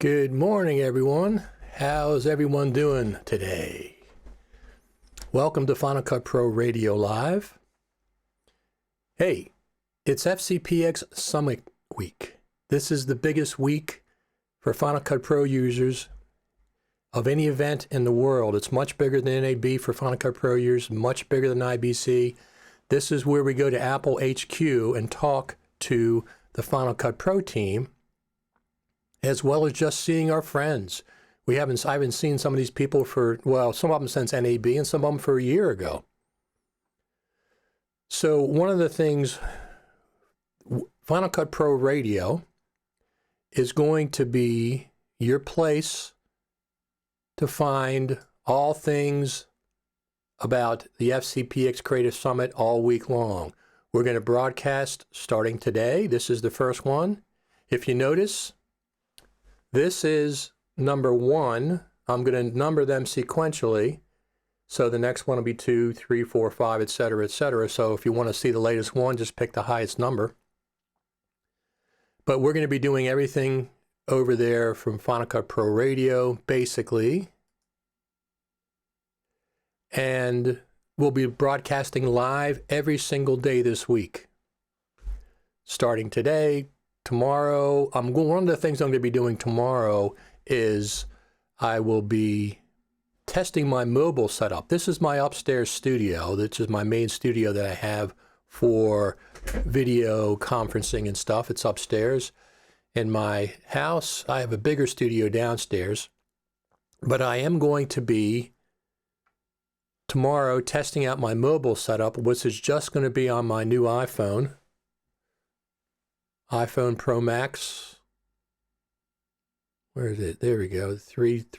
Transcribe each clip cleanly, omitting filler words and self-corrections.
Good morning, everyone. How's everyone doing today? Welcome to Final Cut Pro Radio Live. Hey, it's FCPX Summit Week. This is the biggest week for Final Cut Pro users of any event in the world. It's much bigger than NAB for Final Cut Pro users, much bigger than IBC. This is where we go to Apple HQ and talk to the Final Cut Pro team, as well as just seeing our friends. I haven't seen some of these people for, well, some of them since NAB and some of them for a year ago. So one of the things, Final Cut Pro Radio is going to be your place to find all things about the FCPX Creative Summit all week long. We're going to broadcast starting today. This is the first one. If you notice, this is number 1. I'm going to number them sequentially. So the next one will be 2, 3, 4, 5, et cetera, et cetera. So if you want to see the latest one, just pick the highest number. But we're going to be doing everything over there from Final Cut Pro Radio, basically. And we'll be broadcasting live every single day this week. Starting today, tomorrow, one of the things I'm going to be doing tomorrow is I will be testing my mobile setup. This is my upstairs studio. This is my main studio that I have for video conferencing and stuff. It's upstairs. In my house, I have a bigger studio downstairs. But I am going to be tomorrow testing out my mobile setup, which is just going to be on my new iPhone Pro Max. Where is it? There we go.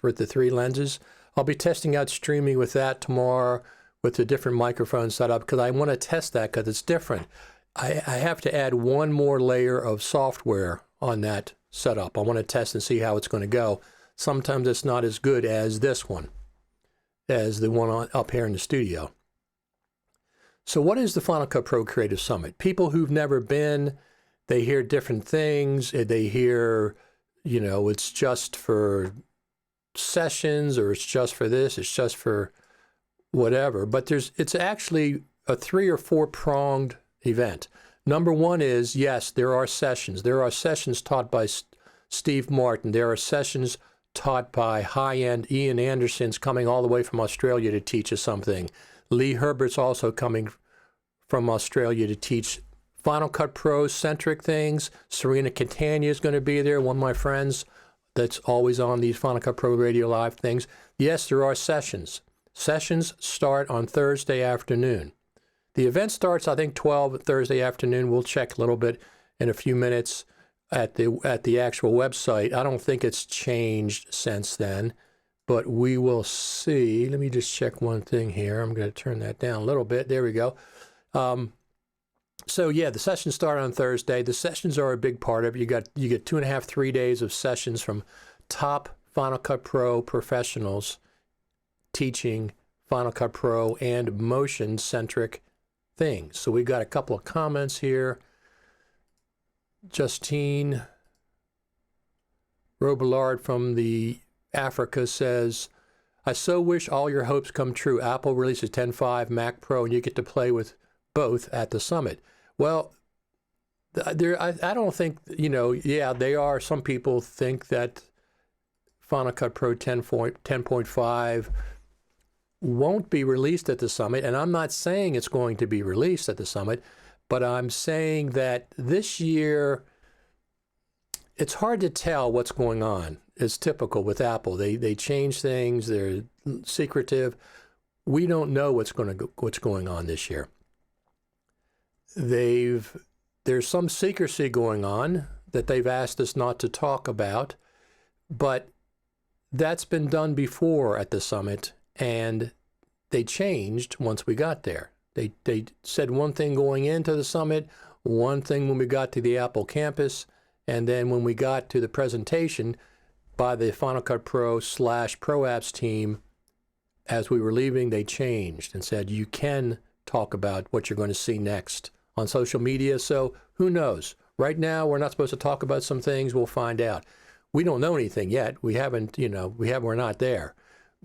With the 3 lenses. I'll be testing out streaming with that tomorrow with a different microphone setup because I want to test that because it's different. I have to add one more layer of software on that setup. I want to test and see how it's going to go. Sometimes it's not as good as this one, as the one up here in the studio. So what is the Final Cut Pro Creative Summit? People who've never been, they hear different things. They hear, it's just for sessions, or it's just for this, it's just for whatever. But it's actually a 3 or 4 pronged event. Number 1 is, yes, there are sessions. There are sessions taught by Steve Martin. There are sessions taught by high-end Ian Anderson's coming all the way from Australia to teach us something. Lee Herbert's also coming from Australia to teach Final Cut Pro-centric things. Serena Catania is going to be there, one of my friends that's always on these Final Cut Pro Radio Live things. Yes, there are sessions. Sessions start on Thursday afternoon. The event starts, I think, 12 Thursday afternoon. We'll check a little bit in a few minutes at the actual website. I don't think it's changed since then, but we will see. Let me just check one thing here. I'm going to turn that down a little bit. There we go. So yeah, the sessions start on Thursday. The sessions are a big part of it. You get 2.5, 3 days of sessions from top Final Cut Pro professionals teaching Final Cut Pro and motion-centric things. So we've got a couple of comments here. Justine Robillard from the Africa says, I so wish all your hopes come true. Apple releases 10.5 Mac Pro and you get to play with both at the summit. Well, I don't think, they are. Some people think that Final Cut Pro 10.5 won't be released at the summit, and I'm not saying it's going to be released at the summit, but I'm saying that this year, it's hard to tell what's going on. It's typical with Apple. They change things. They're secretive. We don't know what's going on this year. There's some secrecy going on that they've asked us not to talk about, but that's been done before at the summit, and they changed once we got there. They said one thing going into the summit, one thing when we got to the Apple campus, and then when we got to the presentation by the Final Cut Pro / Pro Apps team, as we were leaving, they changed and said, you can talk about what you're going to see next on social media. So who knows? Right now, we're not supposed to talk about some things. We'll find out. we don't know anything yet. We haven't, we're not there.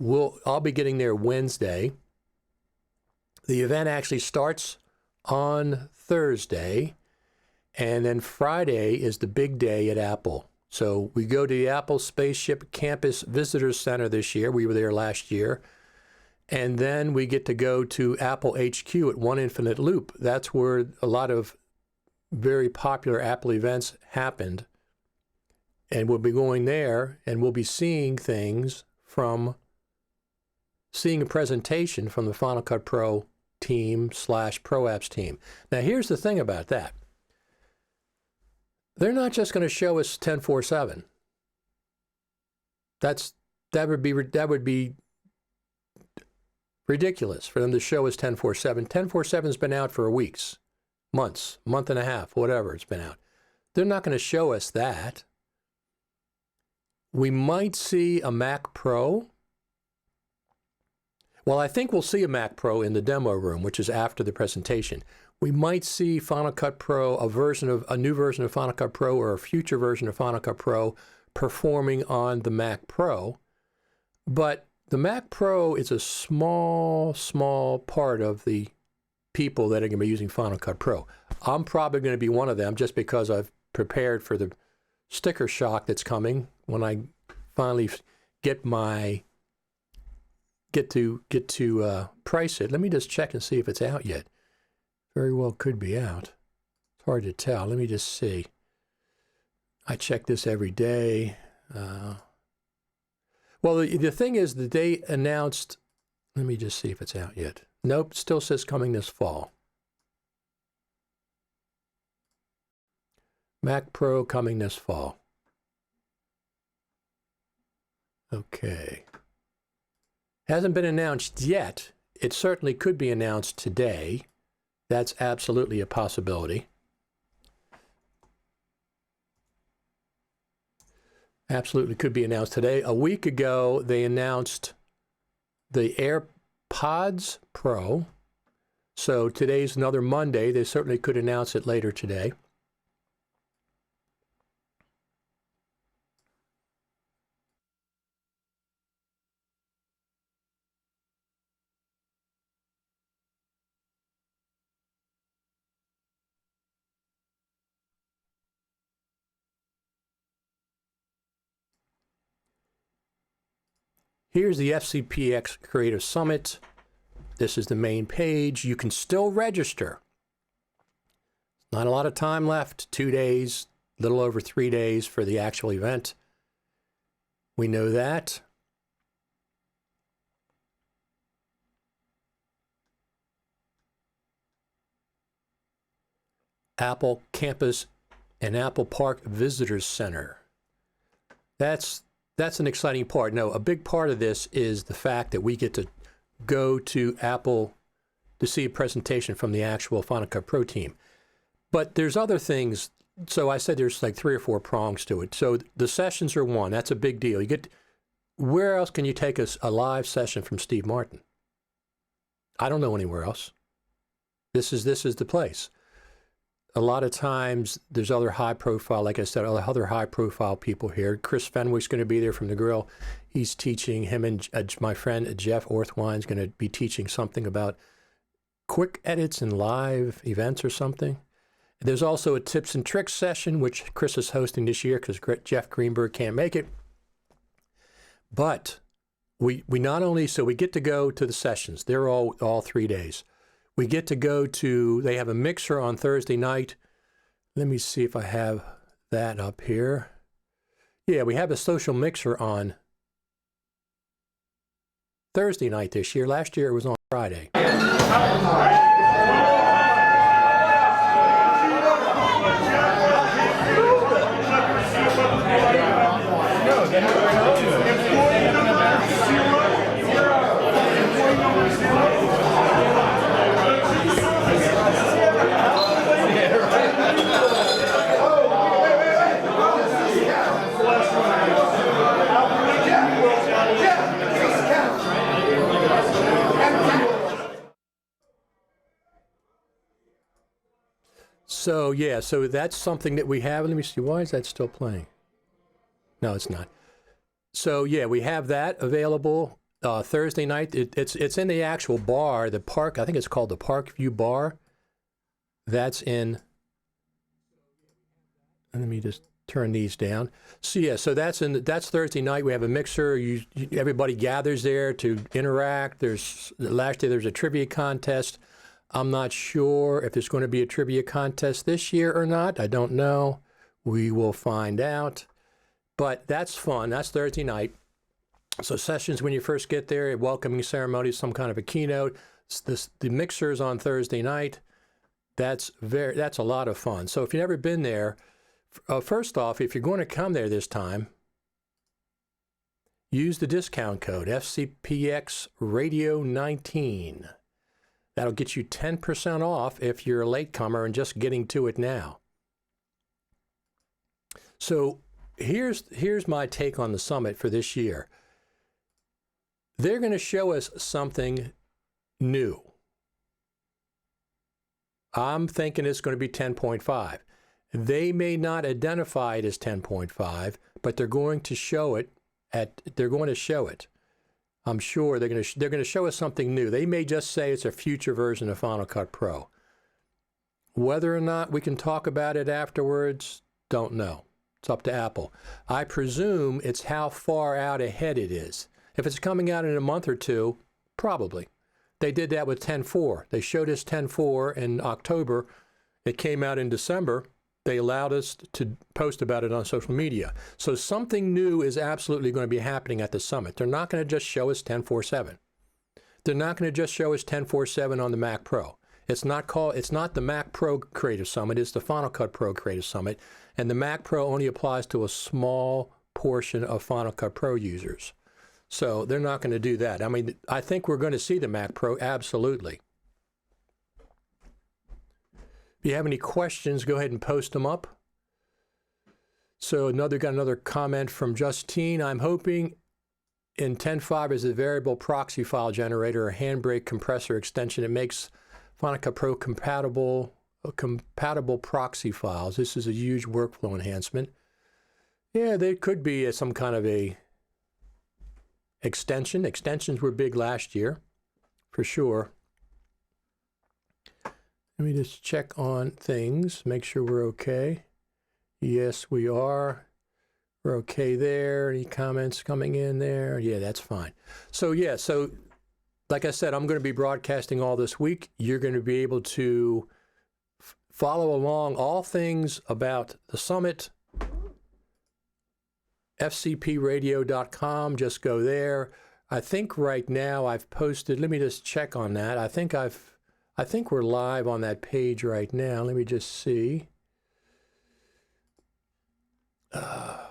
I'll be getting there Wednesday. The event actually starts on Thursday, and then Friday is the big day at Apple. So we go to the Apple Spaceship Campus Visitors Center this year. We were there last year. And then we get to go to Apple HQ at One Infinite Loop. That's where a lot of very popular Apple events happened. And we'll be going there, and we'll be seeing a presentation from the Final Cut Pro team / Pro Apps team. Now, here's the thing about that. They're not just going to show us 10.4.7. That would be ridiculous for them to show us 10.4.7. 10.4.7's been out for weeks, months, month and a half, whatever it's been out. They're not going to show us that. We might see a Mac Pro. Well, I think we'll see a Mac Pro in the demo room, which is after the presentation. We might see Final Cut Pro, a new version of Final Cut Pro or a future version of Final Cut Pro performing on the Mac Pro. But the Mac Pro is a small part of the people that are going to be using Final Cut Pro. I'm probably going to be one of them just because I've prepared for the sticker shock that's coming when I finally get to price it. Let me just check and see if it's out yet. Very well could be out. It's hard to tell. Let me just see. I check this every day. Well, the thing is, the date announced, let me just see if it's out yet. Nope, still says coming this fall. Mac Pro coming this fall. Okay. Hasn't been announced yet. It certainly could be announced today. That's absolutely a possibility. Absolutely could be announced today. A week ago, they announced the AirPods Pro. So today's another Monday. They certainly could announce it later today. Here's the FCPX Creative Summit. This is the main page. You can still register. Not a lot of time left. 2 days, a little over 3 days for the actual event. We know that. Apple Campus and Apple Park Visitors Center. That's an exciting part. No, a big part of this is the fact that we get to go to Apple to see a presentation from the actual Final Cut Pro team. But there's other things. So I said there's like 3 or 4 prongs to it. So the sessions are one. That's a big deal. Where else can you take a live session from Steve Martin? I don't know anywhere else. This is the place. A lot of times there's other high profile, like I said, other high profile people here. Chris Fenwick's going to be there from the Grill. He's teaching, him and my friend Jeff Orthwine's going to be teaching something about quick edits and live events or something. There's also a tips and tricks session, which Chris is hosting this year because Jeff Greenberg can't make it. But we not only, so we get to go to the sessions. They're all 3 days. We get to go to, they have a mixer on Thursday night. Let me see if I have that up here. Yeah, we have a social mixer on Thursday night this year. Last year it was on Friday. So, yeah, so that's something that we have. Let me see, why is that still playing? No, it's not. So yeah, we have that available Thursday night. It's in the actual bar, the park. I think it's called the Parkview Bar. That's in. And let me just turn these down. So yeah, so that's Thursday night. We have a mixer. Everybody gathers there to interact. Last year there was a trivia contest. I'm not sure if there's going to be a trivia contest this year or not. I don't know. We will find out. But that's fun. That's Thursday night. So sessions when you first get there, a welcoming ceremony, some kind of a keynote. The mixers on Thursday night. That's a lot of fun. So if you've never been there, first off, if you're going to come there this time, use the discount code FCPX Radio 19. That'll get you 10% off if you're a latecomer and just getting to it now. So here's my take on the summit for this year. They're going to show us something new. I'm thinking it's going to be 10.5. They may not identify it as 10.5, but they're going to show it. I'm sure they're going to show us something new. They may just say it's a future version of Final Cut Pro. Whether or not we can talk about it afterwards, don't know. It's up to Apple. I presume it's how far out ahead it is. If it's coming out in a month or two, probably. They did that with 10.4. They showed us 10.4 in October. It came out in December. They allowed us to post about it on social media. So something new is absolutely going to be happening at the summit. They're not going to just show us 10.4.7. They're not going to just show us 10.4.7 on the Mac Pro. It's not the Mac Pro Creative Summit. It's the Final Cut Pro Creative Summit. And the Mac Pro only applies to a small portion of Final Cut Pro users. So they're not going to do that. I mean, I think we're going to see the Mac Pro, absolutely. If you have any questions, go ahead and post them up. So got another comment from Justine. I'm hoping in 10.5 is a variable proxy file generator, a handbrake compressor extension. It makes Final Cut Pro compatible proxy files. This is a huge workflow enhancement. Yeah, there could be some kind of a extension. Extensions were big last year, for sure. Let me just check on things, make sure we're okay. Yes, we are. We're okay there. Any comments coming in there? Yeah, that's fine. So like I said, I'm going to be broadcasting all this week. You're going to be able to follow along all things about the summit. FCPRadio.com, just go there. I think right now I've posted, let me just check on that. I think we're live on that page right now. Let me just see. Let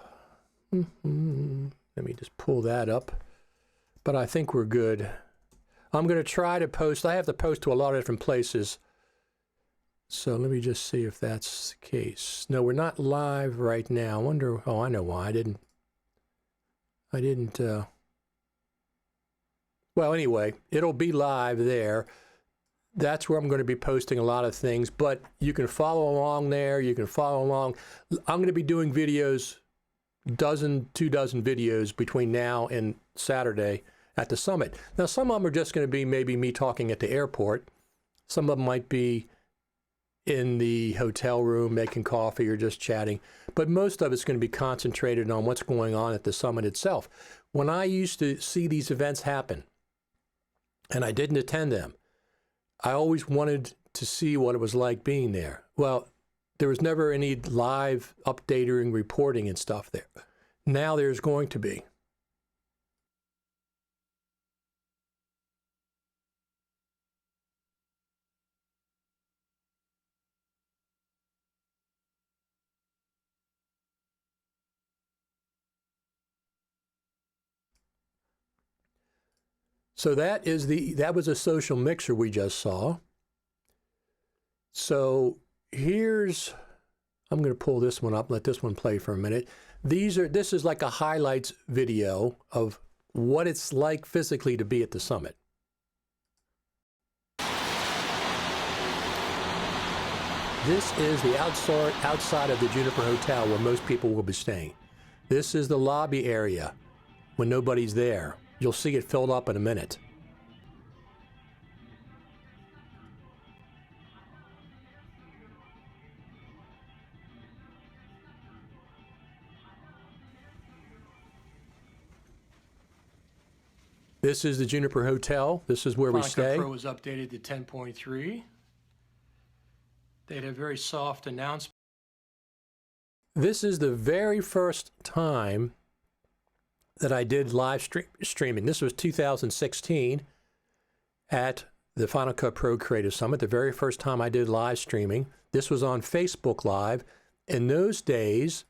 me just pull that up. But I think we're good. I'm going to try to post. I have to post to a lot of different places. So let me just see if that's the case. No, we're not live right now. I wonder, I know why. I didn't. Well, anyway, it'll be live there. That's where I'm going to be posting a lot of things, but you can follow along there. You can follow along. I'm going to be doing videos, 2 dozen videos between now and Saturday at the summit. Now, some of them are just going to be maybe me talking at the airport. Some of them might be in the hotel room making coffee or just chatting, but most of it's going to be concentrated on what's going on at the summit itself. When I used to see these events happen, and I didn't attend them, I always wanted to see what it was like being there. Well, there was never any live updating, reporting and stuff there. Now there's going to be. So that was a social mixer we just saw. So I'm going to pull this one up, let this one play for a minute. This is like a highlights video of what it's like physically to be at the summit. This is the outside of the Juniper Hotel where most people will be staying. This is the lobby area when nobody's there. You'll see it filled up in a minute. This is the Juniper Hotel. This is where we stay. Final Cut Pro was updated to 10.3. They had a very soft announcement. This is the very first time that I did live streaming. This was 2016 at the Final Cut Pro Creative Summit, the very first time I did live streaming. This was on Facebook Live. In those days,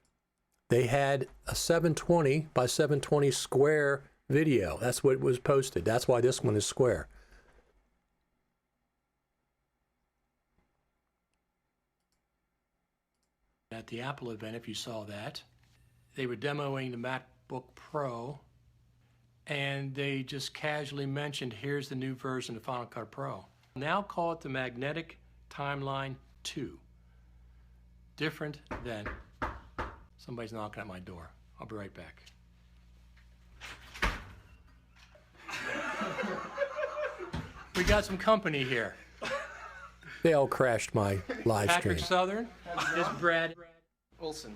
they had a 720 by 720 square video. That's what was posted. That's why this one is square. At the Apple event, if you saw that, they were demoing the MacBook Pro, and they just casually mentioned, here's the new version of Final Cut Pro. Now call it the Magnetic Timeline 2. Different than... Somebody's knocking at my door. I'll be right back. We got some company here. They all crashed my live stream. Patrick Southern, this is Brad Olson,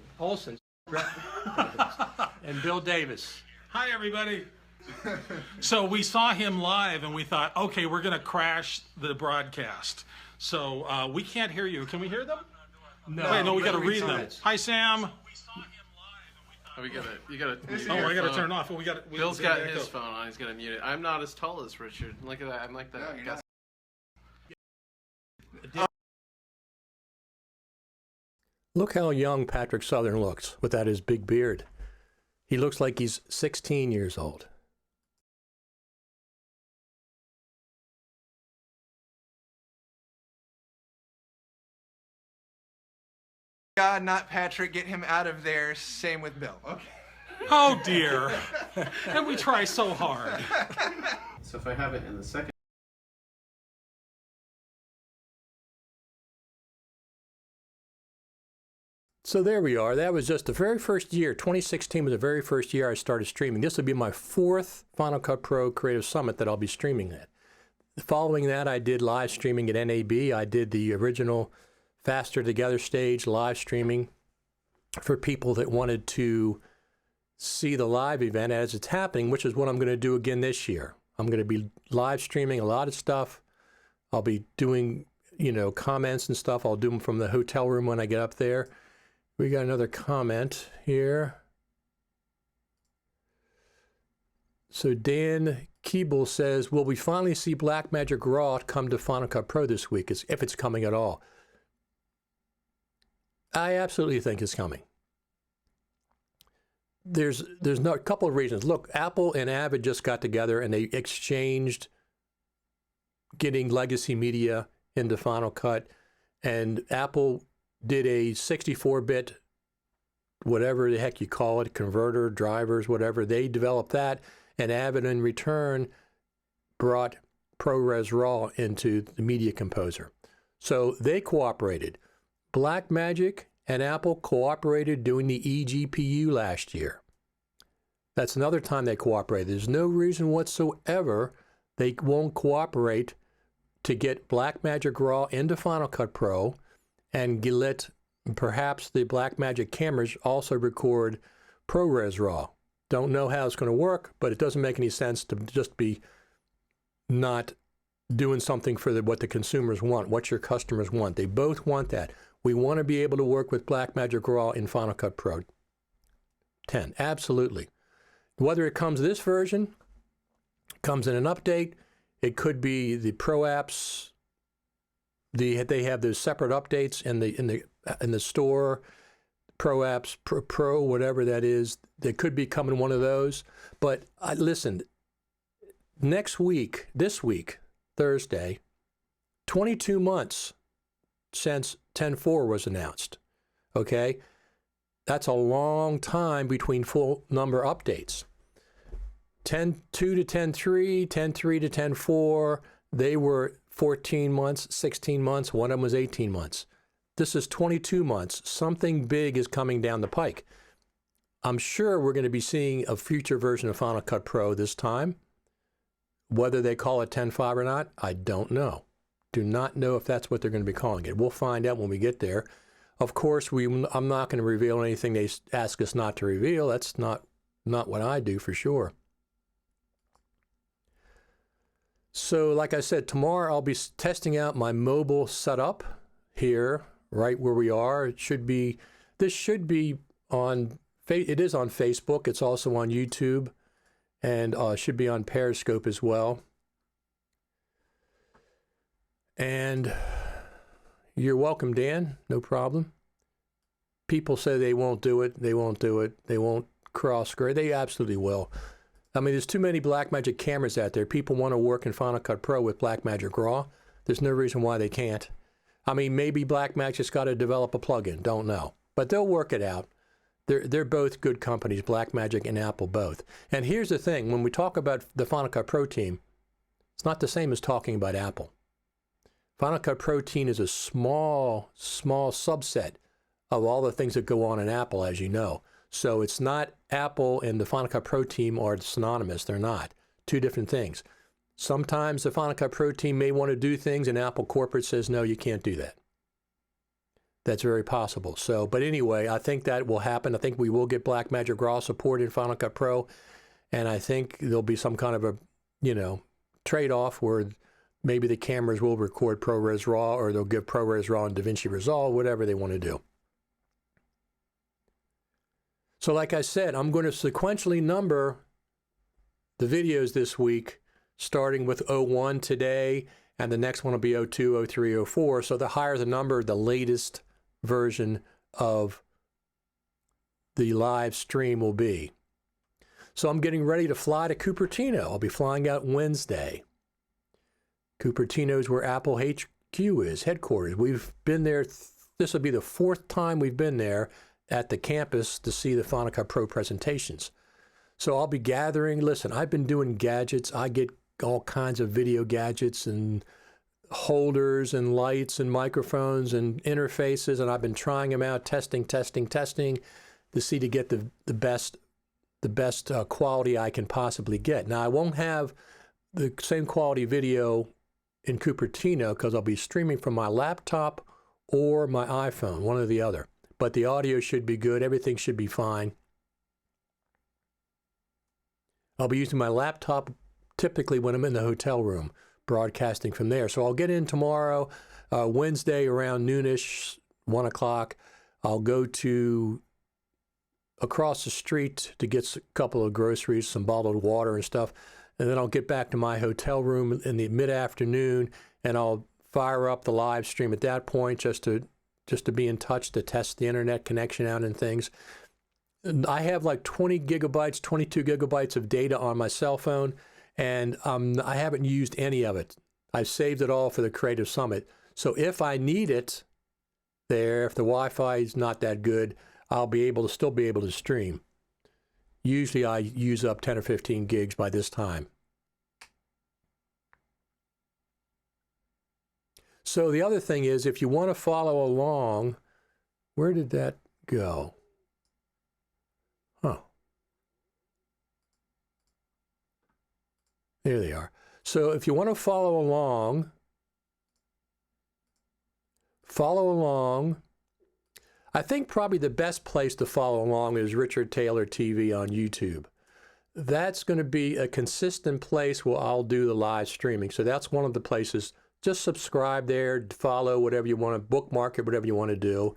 and Bill Davis. Hi, everybody. So we saw him live, and we thought, okay, we're going to crash the broadcast. So we can't hear you. Can we hear them? No. Wait, no, we got to read them. Hi, Sam. Oh, you gotta. Oh, I gotta turn it off. Bill's got his phone on. He's gonna mute it. I'm not as tall as Richard. Look at that. I'm like that. No, you're not. Look how young Patrick Southern looks without his big beard. He looks like he's 16 years old. God, not Patrick, get him out of there. Same with Bill. Okay. Oh dear. And we try so hard. So if I have it in the second. So there we are. That was just the very first year. 2016 was the very first year I started streaming. This would be my 4th Final Cut Pro Creative Summit that I'll be streaming at. Following that, I did live streaming at NAB. I did the original Faster Together stage live streaming for people that wanted to see the live event as it's happening, which is what I'm going to do again this year. I'm going to be live streaming a lot of stuff. I'll be doing, comments and stuff. I'll do them from the hotel room when I get up there. We got another comment here. So Dan Keeble says, will we finally see Blackmagic Raw come to Final Cut Pro this week, if it's coming at all? I absolutely think it's coming. There's a couple of reasons. Look, Apple and Avid just got together and they exchanged getting legacy media into Final Cut, and Apple did a 64-bit, whatever the heck you call it, converter, drivers, whatever. They developed that, and Avid in return brought ProRes RAW into the Media Composer. So they cooperated. Blackmagic and Apple cooperated doing the eGPU last year. That's another time they cooperated. There's no reason whatsoever they won't cooperate to get Blackmagic RAW into Final Cut Pro and let perhaps the Blackmagic cameras also record ProRes RAW. Don't know how it's going to work, but it doesn't make any sense to just be not doing something for what the consumers want, what your customers want. They both want that. We want to be able to work with Blackmagic RAW in Final Cut Pro 10. Absolutely. Whether it comes this version, comes in an update, it could be the Pro apps. They have those separate updates in the store, Pro apps, Pro, whatever that is. They could be coming one of those. But listen, this week, Thursday, 22 months since 10.4 was announced. Okay? That's a long time between full number updates. 10.2 to 10.3, 10.3 to 10.4, they were 14 months, 16 months, one of them was 18 months. This is 22 months. Something big is coming down the pike. I'm sure we're going to be seeing a future version of Final Cut Pro this time. Whether they call it 10.5 or not, I don't know. Do not know if that's what they're going to be calling it. We'll find out when we get there. Of course, I'm not going to reveal anything they ask us not to reveal. That's not what I do for sure. So like I said, tomorrow I'll be testing out my mobile setup here, right where we are. This should be on, it is on Facebook. It's also on YouTube, and should be on Periscope as well. And you're welcome, Dan. No problem. People say they won't do it. They won't do it. They won't cross-grade. They absolutely will. I mean, there's too many Blackmagic cameras out there. People want to work in Final Cut Pro with Blackmagic RAW. There's no reason why they can't. I mean, maybe Blackmagic's got to develop a plugin. Don't know. But they'll work it out. They're both good companies, Blackmagic and Apple both. And here's the thing. When we talk about the Final Cut Pro team, it's not the same as talking about Apple. Final Cut Pro team is a small subset of all the things that go on in Apple, as you know. So it's not Apple and the Final Cut Pro team are synonymous. They're not. Two different things. Sometimes the Final Cut Pro team may want to do things and Apple corporate says, no, you can't do that. That's very possible. So, but anyway, I think that will happen. I think we will get Blackmagic RAW support in Final Cut Pro. And I think there'll be some kind of a, trade-off where maybe the cameras will record ProRes RAW or they'll give ProRes RAW and DaVinci Resolve, whatever they want to do. So like I said, I'm going to sequentially number the videos this week, starting with 01 today, and the next one will be 02, 03, 04. So the higher the number, the latest version of the live stream will be. So I'm getting ready to fly to Cupertino. I'll be flying out Wednesday. Cupertino is where Apple HQ is, headquarters. We've been there. This will be the fourth time we've been there at the campus to see the Final Cut Pro presentations. So I'll be gathering. Listen, I've been doing gadgets. I get all kinds of video gadgets and holders and lights and microphones and interfaces, and I've been trying them out, testing to see to get the best quality I can possibly get. Now, I won't have the same quality video in Cupertino because I'll be streaming from my laptop or my iPhone, one or the other. But the audio should be good. Everything should be fine. I'll be using my laptop typically when I'm in the hotel room, broadcasting from there. So I'll get in tomorrow, Wednesday around noonish, 1 o'clock. I'll go to across the street to get a couple of groceries, some bottled water and stuff. And then I'll get back to my hotel room in the mid-afternoon, and I'll fire up the live stream at that point just to be in touch, to test the internet connection out and things. And I have like 22 gigabytes of data on my cell phone, and I haven't used any of it. I've saved it all for the Creative Summit. So if I need it there, if the Wi-Fi is not that good, I'll still be able to stream. Usually I use up 10 or 15 gigs by this time. So the other thing is, if you want to follow along, where did that go? Huh. There they are. So if you want to follow along, I think probably the best place to follow along is Richard Taylor TV on YouTube. That's going to be a consistent place where I'll do the live streaming. So that's one of the places. Just subscribe there, follow, whatever you want to, bookmark it, whatever you want to do.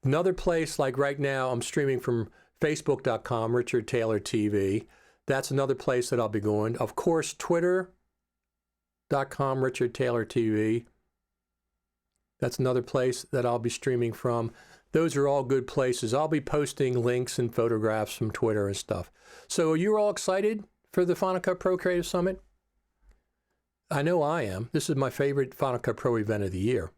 Another place, like right now, I'm streaming from Facebook.com, Richard Taylor TV. That's another place that I'll be going. Of course, Twitter.com, Richard Taylor TV. That's another place that I'll be streaming from. Those are all good places. I'll be posting links and photographs from Twitter and stuff. So are you all excited for the Final Cut Pro Creative Summit? I know I am. This is my favorite Final Cut Pro event of the year.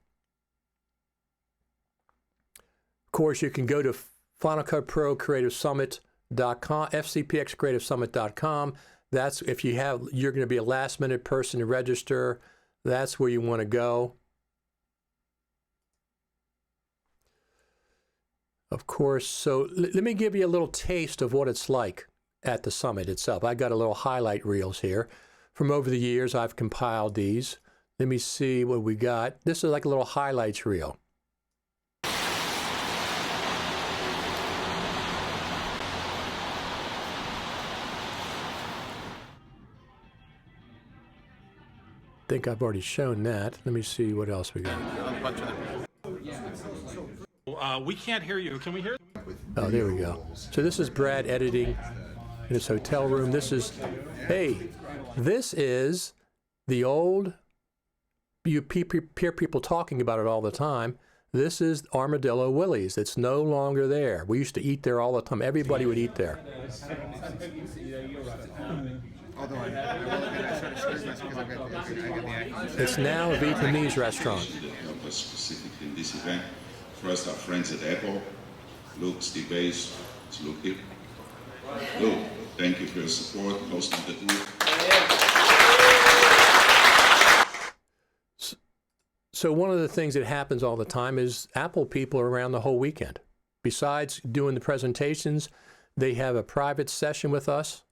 Of course, you can go to Final Cut Pro Creative Summit.com, FCPX That's if you're going to be a last minute person to register. That's where you want to go. Of course, so let me give you a little taste of what it's like at the summit itself. I got a little highlight reels here. From over the years, I've compiled these. Let me see what we got. This is like a little highlights reel. I think I've already shown that. Let me see what else we got. We can't hear you. Can we hear? Oh, there we go. So this is Brad editing in his hotel room. This is the old, you hear people talking about it all the time. This is Armadillo Willie's. It's no longer there. We used to eat there all the time. Everybody would eat there. It's now a Vietnamese restaurant. Specifically in this event. First, our friends at Apple, Luke, Steve Bass, it's Luke here. Luke, thank you for your support, hosting the tour. So one of the things that happens all the time is Apple people are around the whole weekend. Besides doing the presentations, they have a private session with us.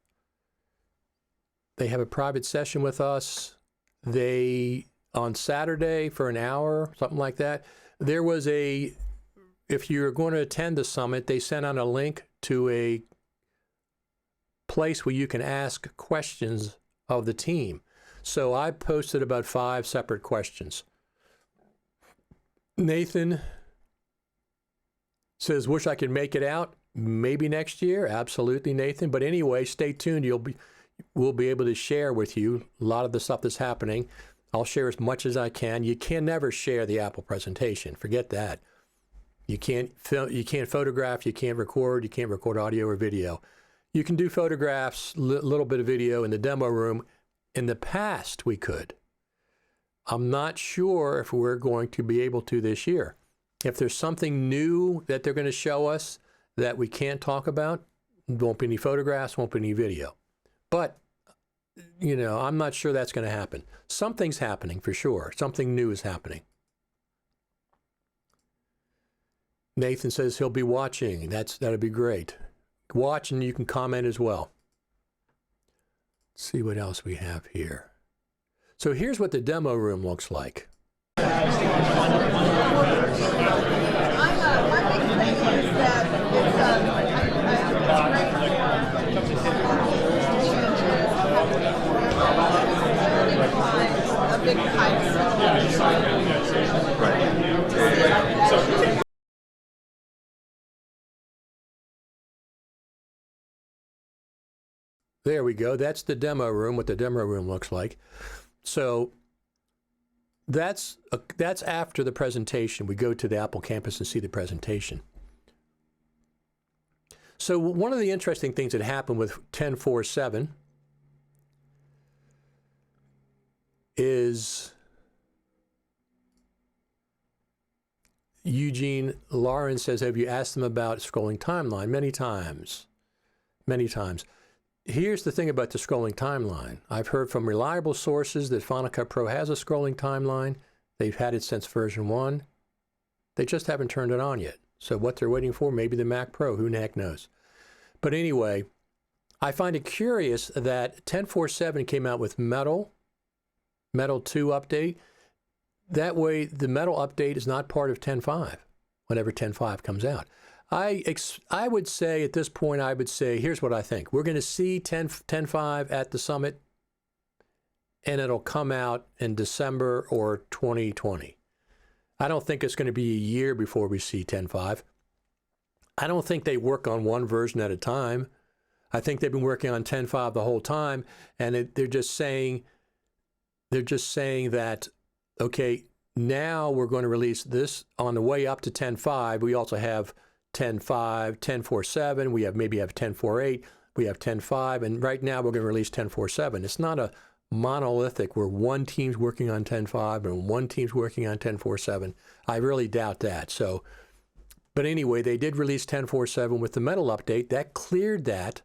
On Saturday for an hour, something like that, there was if you're going to attend the summit, they sent out a link to a place where you can ask questions of the team. So I posted about 5 separate questions. Nathan says, wish I could make it out. Maybe next year. Absolutely, Nathan. But anyway, stay tuned. We'll be able to share with you a lot of the stuff that's happening. I'll share as much as I can. You can never share the Apple presentation. Forget that. You can't photograph, you can't record audio or video. You can do photographs, little bit of video in the demo room. In the past, we could. I'm not sure if we're going to be able to this year. If there's something new that they're going to show us that we can't talk about, won't be any photographs, won't be any video. But I'm not sure that's going to happen. Something's happening for sure. Something new is happening. Nathan says he'll be watching. That'll be great. Watch and you can comment as well. Let's see what else we have here. So here's what the demo room looks like. My big thing is that it's a big hype. There we go. That's the demo room, what the demo room looks like. So that's after the presentation. We go to the Apple campus and see the presentation. So one of the interesting things that happened with 10.4.7 is Eugene Lawrence says, have you asked them about scrolling timeline? Many times. Here's the thing about the scrolling timeline. I've heard from reliable sources that Final Cut Pro has a scrolling timeline. They've had it since version 1. They just haven't turned it on yet. So what they're waiting for, maybe the Mac Pro, who the heck knows. But anyway, I find it curious that 10.4.7 came out with Metal 2 update. That way, the Metal update is not part of 10.5, whenever 10.5 comes out. I would say at this point, here's what I think. We're going to see 10.5 at the summit, and it'll come out in December or 2020. I don't think it's going to be a year before we see 10.5. I don't think they work on one version at a time. I think they've been working on 10.5 the whole time, and they're just saying that, okay, now we're going to release this on the way up to 10.5. We also have 10.5, 10.4.7, we maybe have 10.4.8, we have 10.5, and right now we're going to release 10.4.7. It's not a monolithic where one team's working on 10.5 and one team's working on 10.4.7. I really doubt that. So, but anyway, they did release 10.4.7 with the Metal update. That cleared that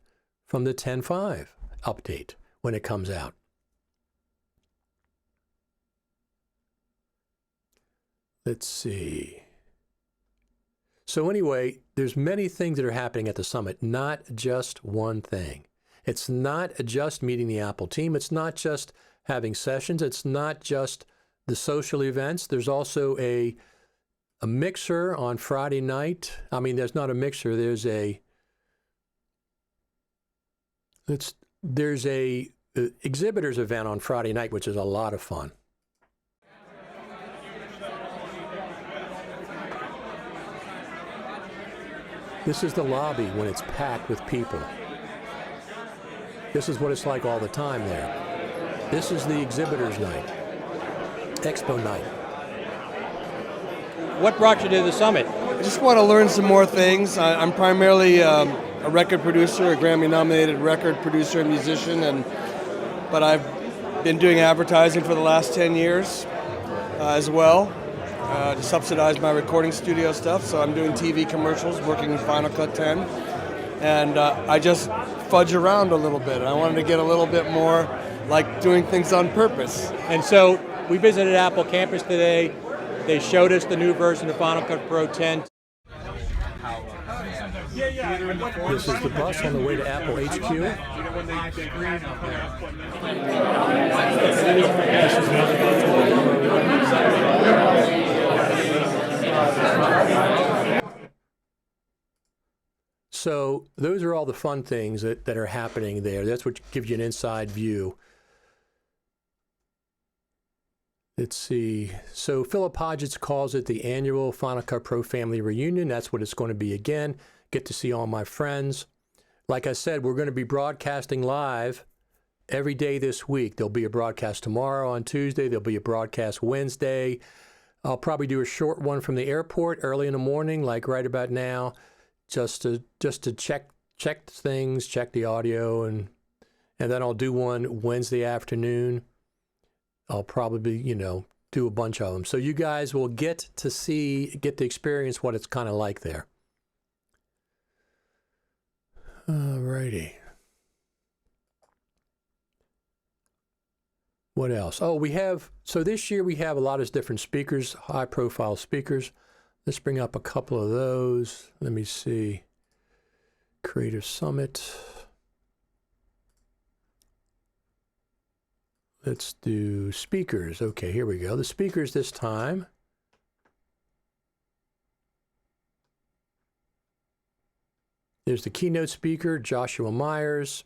from the 10.5 update when it comes out. Let's see. So anyway, there's many things that are happening at the summit, not just one thing. It's not just meeting the Apple team. It's not just having sessions. It's not just the social events. There's also a mixer on Friday night. I mean, there's not a mixer. There's a exhibitors event on Friday night, which is a lot of fun. This is the lobby when it's packed with people. This is what it's like all the time there. This is the exhibitors night, expo night. What brought you to the summit? I just want to learn some more things. I'm primarily a record producer, a Grammy-nominated record producer and musician, but I've been doing advertising for the last 10 years as well. To subsidize my recording studio stuff, so I'm doing TV commercials, working in Final Cut 10, and I just fudge around a little bit. I wanted to get a little bit more like doing things on purpose. And so we visited Apple campus today. They showed us the new version of Final Cut Pro 10. This is the bus on the way to Apple HQ. So those are all the fun things that are happening there. That's what gives you an inside view. Let's see. So Philip Hodgetts calls it the annual Final Cut Pro Family Reunion. That's what it's going to be again. Get to see all my friends. Like I said, we're going to be broadcasting live every day this week. There'll be a broadcast tomorrow on Tuesday. There'll be a broadcast Wednesday. I'll probably do a short one from the airport early in the morning, like right about now, just to check things, check the audio, and then I'll do one Wednesday afternoon. I'll probably, do a bunch of them. So you guys will get to experience what it's kind of like there. Alrighty. What else? Oh, so this year we have a lot of different speakers, high-profile speakers. Let's bring up a couple of those. Let me see. Creative Summit. Let's do speakers. Okay, here we go. The speakers this time. There's the keynote speaker, Joshua Myers.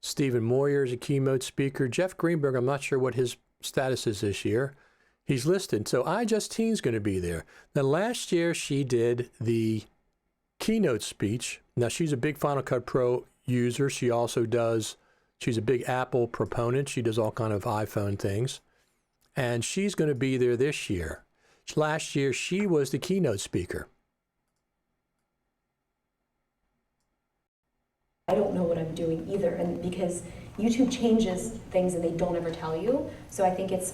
Stephen Moyer is a keynote speaker. Jeff Greenberg, I'm not sure what his status is this year. He's listed. So iJustine's going to be there. Now, last year she did the keynote speech. Now, she's a big Final Cut Pro user. She's a big Apple proponent. She does all kind of iPhone things. And she's going to be there this year. Last year, she was the keynote speaker. I don't know what I'm doing either, and because YouTube changes things and they don't ever tell you. So I think it's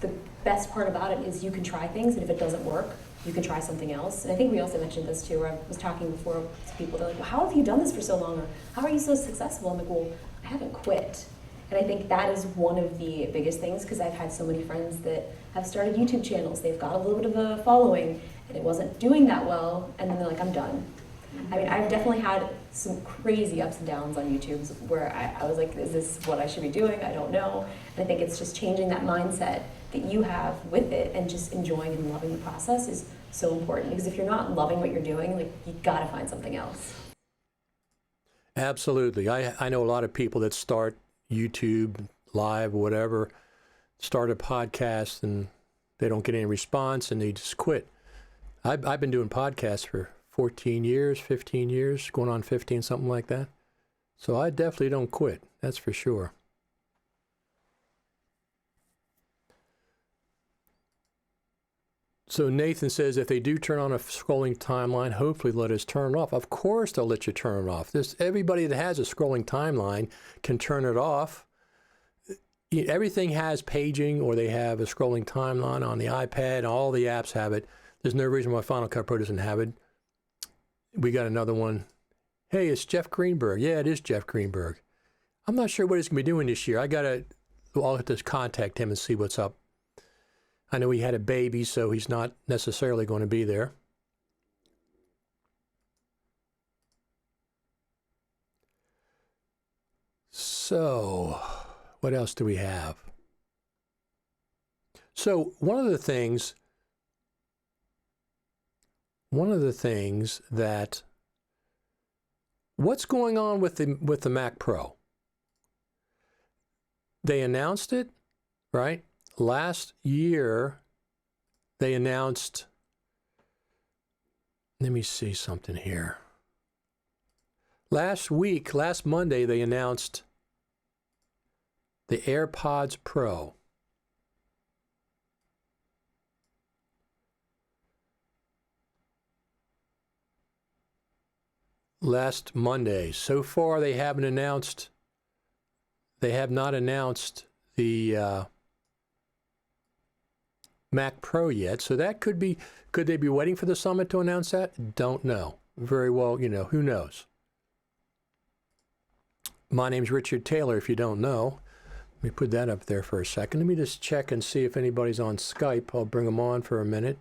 the best part about it is you can try things, and if it doesn't work, you can try something else. And I think we also mentioned this too, where I was talking before to people, they're like, well, how have you done this for so long? Or how are you so successful? I'm like, well, I haven't quit. And I think that is one of the biggest things, because I've had so many friends that have started YouTube channels. They've got a little bit of a following, and it wasn't doing that well, and then they're like, I'm done. I mean, I've definitely had some crazy ups and downs on YouTube where I was like, is this what I should be doing? I don't know. And I think it's just changing that mindset that you have with it and just enjoying and loving the process is so important. Because if you're not loving what you're doing, like, you gotta find something else. Absolutely. I know a lot of people that start YouTube live or whatever, start a podcast and they don't get any response and they just quit. I've been doing podcasts for 14 years, 15 years, going on 15, something like that. So I definitely don't quit, that's for sure. So Nathan says if they do turn on a scrolling timeline, hopefully let us turn it off. Of course they'll let you turn it off. Everybody that has a scrolling timeline can turn it off. Everything has paging, or they have a scrolling timeline on the iPad. All the apps have it. There's no reason why Final Cut Pro doesn't have it. We got another one. Hey, it's Jeff Greenberg. Yeah, it is Jeff Greenberg. I'm not sure what he's going to be doing this year. I'll have to contact him and see what's up. I know he had a baby, so he's not necessarily going to be there. So, what else do we have? So, one of the things that what's going on with the Mac Pro? They announced it, right? Last year, they announced, let me see something here. Last Monday, they announced the AirPods Pro. Last Monday. So far, they have not announced the Mac Pro yet. So that could they be waiting for the summit to announce that? Don't know. Very well, who knows? My name's Richard Taylor, if you don't know. Let me put that up there for a second. Let me just check and see if anybody's on Skype. I'll bring them on for a minute.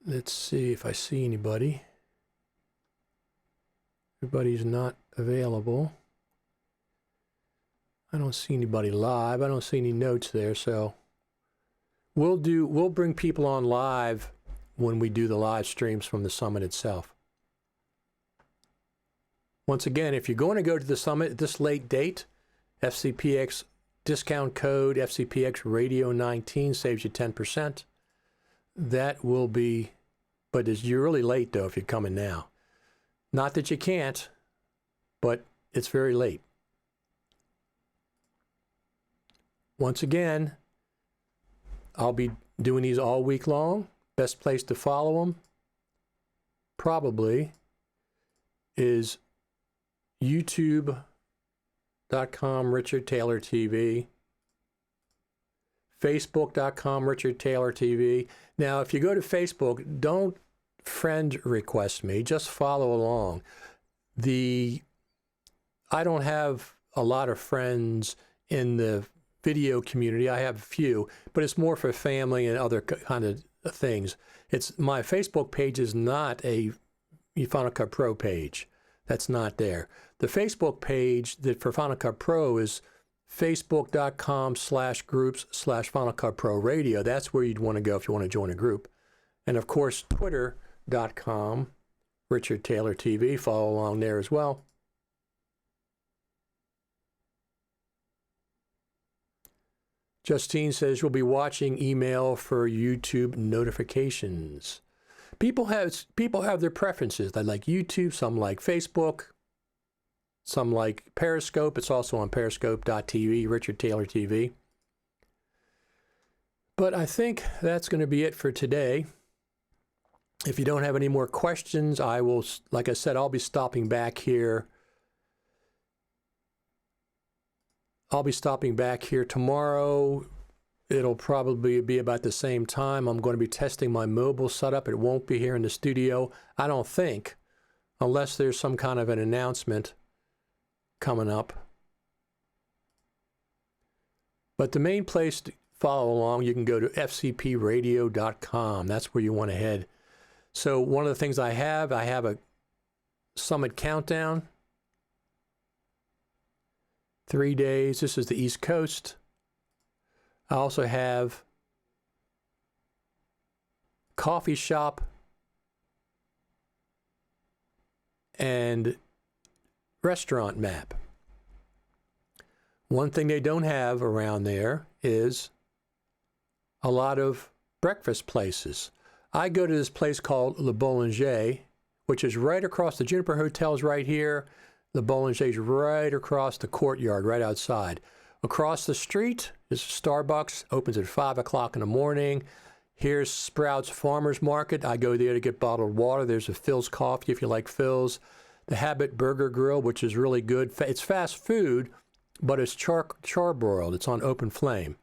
Let's see if I see anybody. Everybody's not available. I don't see anybody live. I don't see any notes there, so we'll bring people on live when we do the live streams from the summit itself. Once again, if you're going to go to the summit at this late date, FCPX discount code FCPXRadio 19 saves you 10%. That will be, but you're really late though if you're coming now. Not that you can't, but it's very late. Once again, I'll be doing these all week long. Best place to follow them probably is youtube.com Richard Taylor TV, facebook.com Richard Taylor TV. Now, if you go to Facebook, don't friend request me, just follow along. I don't have a lot of friends in the video community. I have a few, but it's more for family and other kind of things. My Facebook page is not a Final Cut Pro page. That's not there. The Facebook page for Final Cut Pro is facebook.com/groups/Final Cut Pro Radio. That's where you'd want to go if you want to join a group. And of course, twitter.com Richard Taylor TV. Follow along there as well. Justine says you'll be watching email for YouTube notifications. People have their preferences. They like YouTube, some like Facebook, some like Periscope. It's also on periscope.tv, Richard Taylor TV. But I think that's going to be it for today. If you don't have any more questions, I will, like I said, I'll be stopping back here. I'll be stopping back here tomorrow. It'll probably be about the same time. I'm going to be testing my mobile setup. It won't be here in the studio, I don't think, unless there's some kind of an announcement coming up. But the main place to follow along, you can go to FCPRadio.com. That's where you want to head. So one of the things I have a summit countdown. 3 days. This is the East Coast. I also have coffee shop and restaurant map. One thing they don't have around there is a lot of breakfast places. I go to this place called Le Boulanger, which is right across the Juniper Hotel's right here. The Boulanger's right across the courtyard, right outside. Across the street is Starbucks, opens at 5 o'clock in the morning. Here's Sprouts Farmers Market. I go there to get bottled water. There's a Phil's Coffee if you like Phil's. The Habit Burger Grill, which is really good. It's fast food, but it's charbroiled. It's on open flame.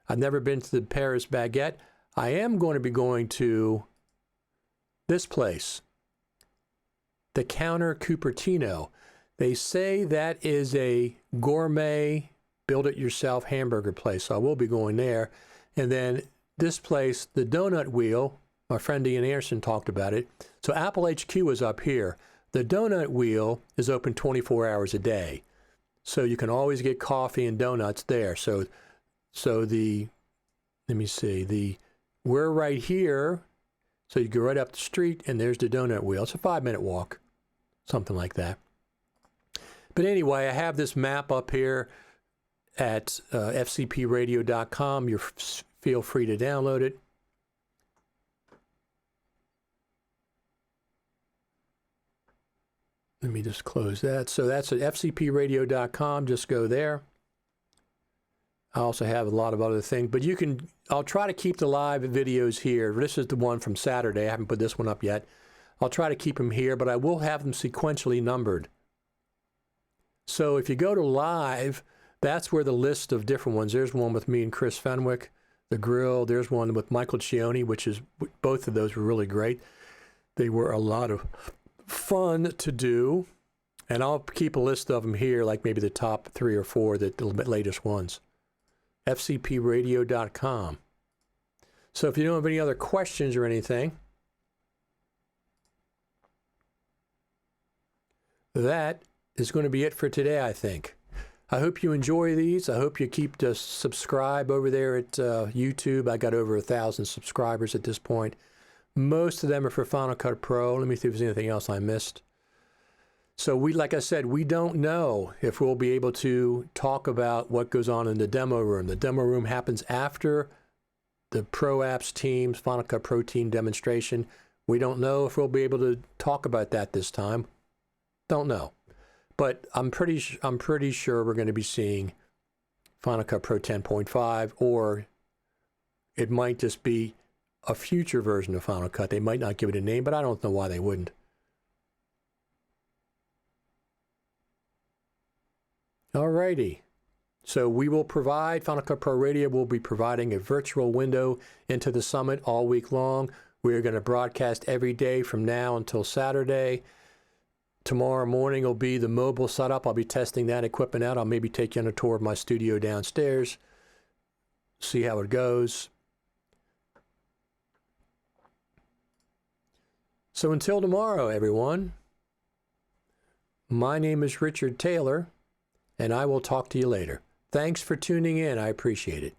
I've never been to the Paris Baguette. I am going to be going to this place, the Counter Cupertino. They say that is a gourmet, build-it-yourself hamburger place, so I will be going there. And then this place, the Donut Wheel, my friend Ian Anderson talked about it. So Apple HQ is up here. The Donut Wheel is open 24 hours a day. So you can always get coffee and donuts there. So let me see, we're right here. So you go right up the street and there's the donut wheel. It's a 5-minute walk, something like that. But anyway, I have this map up here at FCPRadio.com. You feel free to download it. Let me just close that. So that's at FCPRadio.com. Just go there. I also have a lot of other things, but I'll try to keep the live videos here. This is the one from Saturday. I haven't put this one up yet. I'll try to keep them here, but I will have them sequentially numbered. So if you go to live, that's where the list of different ones. There's one with me and Chris Fenwick, the grill. There's one with Michael Cioni, both of those were really great. They were a lot of fun to do. And I'll keep a list of them here, like maybe the top 3 or 4, the latest ones. FCPRadio.com. So if you don't have any other questions or anything, that is going to be it for today, I think. I hope you enjoy these. I hope you keep to subscribe over there at YouTube. I got over 1,000 subscribers at this point. Most of them are for Final Cut Pro. Let me see if there's anything else I missed. So like I said, we don't know if we'll be able to talk about what goes on in the demo room. The demo room happens after the Pro Apps team's Final Cut Pro team demonstration. We don't know if we'll be able to talk about that this time. Don't know. But I'm pretty sure we're going to be seeing Final Cut Pro 10.5, or it might just be a future version of Final Cut. They might not give it a name, but I don't know why they wouldn't. Alrighty. So we will provide, Final Cut Pro Radio will be providing a virtual window into the summit all week long. We are going to broadcast every day from now until Saturday. Tomorrow morning will be the mobile setup. I'll be testing that equipment out. I'll maybe take you on a tour of my studio downstairs, see how it goes. So until tomorrow, everyone, my name is Richard Taylor, and I will talk to you later. Thanks for tuning in. I appreciate it.